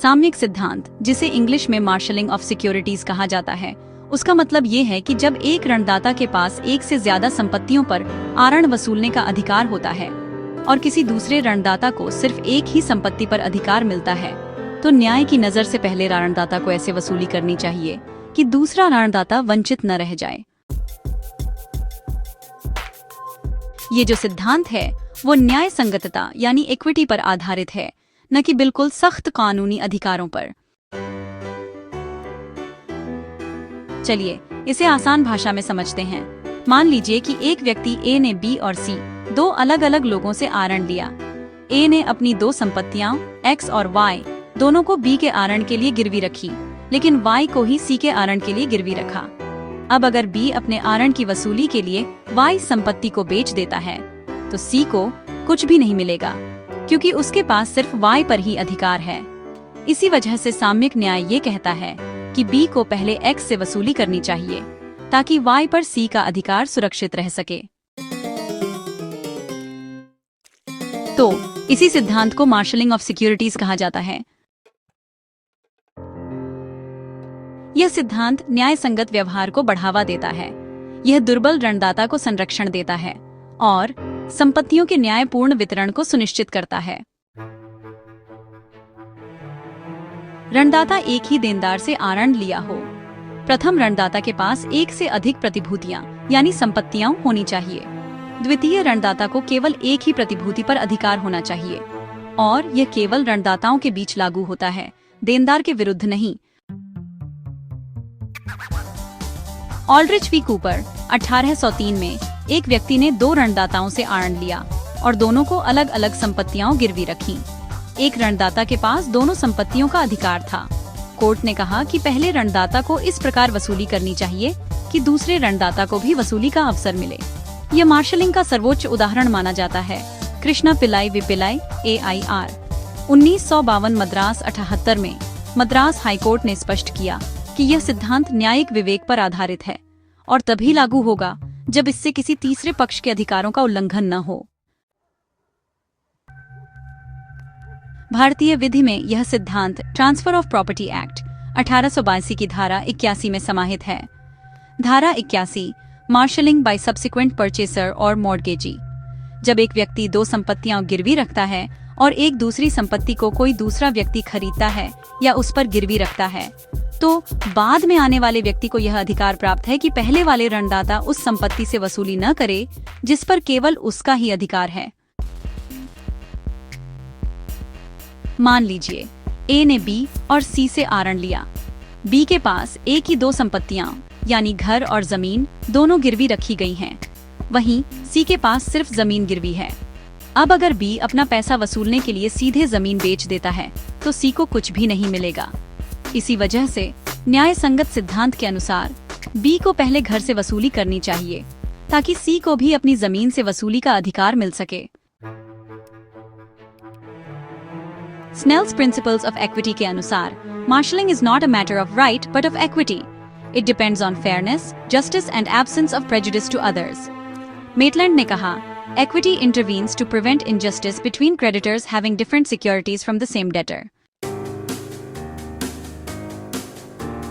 साम्यिक सिद्धांत, जिसे इंग्लिश में मार्शलिंग ऑफ सिक्योरिटीज कहा जाता है, उसका मतलब ये है कि जब एक ऋणदाता के पास एक से ज्यादा संपत्तियों पर आरण वसूलने का अधिकार होता है और किसी दूसरे ऋणदाता को सिर्फ एक ही संपत्ति पर अधिकार मिलता है, तो न्याय की नजर से पहले ऋणदाता को ऐसे वसूली करनी चाहिए कि दूसरा ऋणदाता वंचित न रह जाए। ये जो सिद्धांत है वो न्याय संगतता यानी इक्विटी पर आधारित है, न कि बिल्कुल सख्त कानूनी अधिकारों पर। चलिए इसे आसान भाषा में समझते हैं। मान लीजिए कि एक व्यक्ति ए ने बी और सी दो अलग अलग लोगों से आरण लिया। ए ने अपनी दो संपत्तियां एक्स और वाई दोनों को बी के आरण के लिए गिरवी रखी, लेकिन वाई को ही सी के आरण के लिए गिरवी रखा। अब अगर बी अपने आरण की वसूली के लिए वाई संपत्ति को बेच देता है तो सी को कुछ भी नहीं मिलेगा, क्योंकि उसके पास सिर्फ वाई पर ही अधिकार है। इसी वजह से साम्यिक न्याय ये कहता है कि बी को पहले एक्स से वसूली करनी चाहिए ताकि वाई पर सी का अधिकार सुरक्षित रह सके। तो इसी सिद्धांत को मार्शलिंग ऑफ सिक्योरिटीज कहा जाता है। यह सिद्धांत न्याय संगत व्यवहार को बढ़ावा देता है। यह दुर्बल ऋणदाता को संरक्षण देता है और संपत्तियों के न्यायपूर्ण वितरण को सुनिश्चित करता है। ऋणदाता एक ही देनदार से आरण लिया हो। प्रथम ऋणदाता के पास एक से अधिक प्रतिभूतियां यानी संपत्तियां होनी चाहिए। द्वितीय ऋणदाता को केवल एक ही प्रतिभूति पर अधिकार होना चाहिए और यह केवल ऋणदाताओं के बीच लागू होता है, देनदार के विरुद्ध नहीं। ऑल्ड्रिच वी कूपर 1803 में एक व्यक्ति ने दो ऋणदाताओं से आरण लिया और दोनों को अलग अलग संपत्तियां गिरवी रखी। एक ऋणदाता के पास दोनों संपत्तियों का अधिकार था। कोर्ट ने कहा कि पहले ऋणदाता को इस प्रकार वसूली करनी चाहिए कि दूसरे ऋणदाता को भी वसूली का अवसर मिले। यह मार्शलिंग का सर्वोच्च उदाहरण माना जाता है। कृष्णा पिल्लाई वि पिल्लाई AIR 1952 मद्रास 78 में मद्रास हाईकोर्ट ने स्पष्ट किया कि यह सिद्धांत न्यायिक विवेक पर आधारित है और तभी लागू होगा जब इससे किसी तीसरे पक्ष के अधिकारों का उल्लंघन न हो। भारतीय विधि में यह सिद्धांत ट्रांसफर ऑफ प्रॉपर्टी एक्ट 1882 की धारा 81 में समाहित है। धारा 81 मार्शलिंग बाय सब्सिक्वेंट परचेसर और मॉर्गेजी। जब एक व्यक्ति दो संपत्तियां गिरवी रखता है और एक दूसरी संपत्ति को कोई दूसरा व्यक्ति खरीदता है या उस पर गिरवी रखता है, तो बाद में आने वाले व्यक्ति को यह अधिकार प्राप्त है कि पहले वाले ऋणदाता उस संपत्ति से वसूली न करे जिस पर केवल उसका ही अधिकार है। मान लीजिए ए ने बी और सी से आरण लिया। बी के पास एक ही दो संपत्तियां यानी घर और जमीन दोनों गिरवी रखी गई हैं, वहीं सी के पास सिर्फ जमीन गिरवी है। अब अगर बी अपना पैसा वसूलने के लिए सीधे जमीन बेच देता है तो सी को कुछ भी नहीं मिलेगा। इसी वजह से न्याय संगत सिद्धांत के अनुसार बी को पहले घर से वसूली करनी चाहिए ताकि सी को भी अपनी जमीन से वसूली का अधिकार मिल सके। स्नेल्स प्रिंसिपल्स ऑफ इक्विटी के अनुसार marshalling is not a matter of right but of equity. It depends on fairness, justice and absence of prejudice to others. Maitland ने कहा, equity intervenes to prevent injustice between creditors having different securities from the same debtor.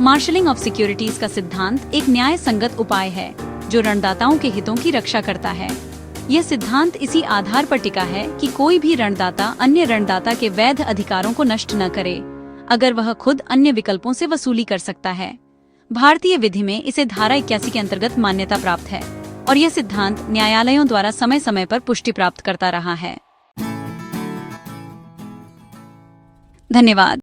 Marshalling of securities का सिद्धांत एक न्याय संगत उपाय है जो ऋणदाताओं के हितों की रक्षा करता है। यह सिद्धांत इसी आधार पर टिका है कि कोई भी ऋणदाता अन्य ऋणदाता के वैध अधिकारों को नष्ट न करे अगर वह खुद अन्य विकल्पों से वसूली कर सकता है। भारतीय विधि में इसे धारा 81 के अंतर्गत मान्यता प्राप्त है और यह सिद्धांत न्यायालयों द्वारा समय समय पर पुष्टि प्राप्त करता रहा है। धन्यवाद।